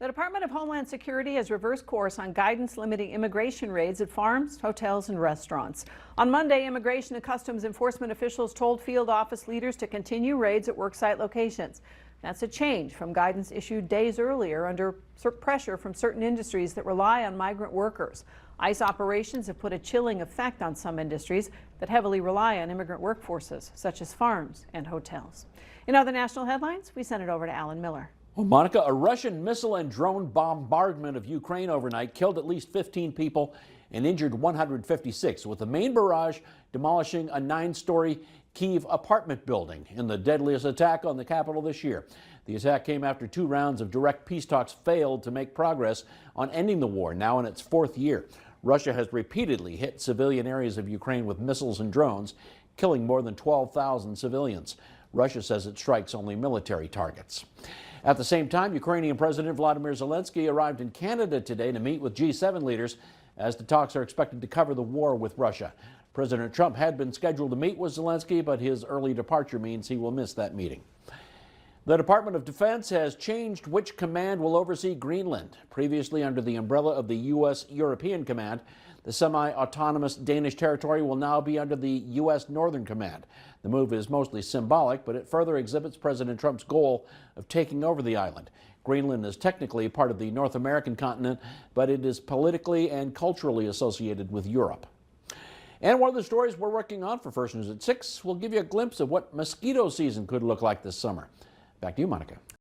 The Department of Homeland Security has reversed course on guidance limiting immigration raids at farms, hotels, and restaurants. On Monday, Immigration and Customs Enforcement officials told field office leaders to continue raids at worksite locations. That's a change from guidance issued days earlier under pressure from certain industries that rely on migrant workers. ICE operations have put a chilling effect on some industries that heavily rely on immigrant workforces, such as farms and hotels. In other national headlines, we send it over to Alan Miller. Well, Monica, a Russian missile and drone bombardment of Ukraine overnight killed at least 15 people and injured 156, with the main barrage demolishing a 9-story Kyiv apartment building in the deadliest attack on the capital this year. The attack came after 2 rounds of direct peace talks failed to make progress on ending the war, now in its 4th year. Russia has repeatedly hit civilian areas of Ukraine with missiles and drones, killing more than 12,000 civilians. Russia says it strikes only military targets. At the same time, Ukrainian President Vladimir Zelensky arrived in Canada today to meet with G7 leaders as the talks are expected to cover the war with Russia. President Trump had been scheduled to meet with Zelensky, but his early departure means he will miss that meeting. The Department of Defense has changed which command will oversee Greenland. Previously under the umbrella of the U.S. European Command, the semi-autonomous Danish territory will now be under the U.S. Northern Command. The move is mostly symbolic, but it further exhibits President Trump's goal of taking over the island. Greenland is technically part of the North American continent, but it is politically and culturally associated with Europe. And one of the stories we're working on for First News at 6 will give you a glimpse of what mosquito season could look like this summer. Back to you, Monica.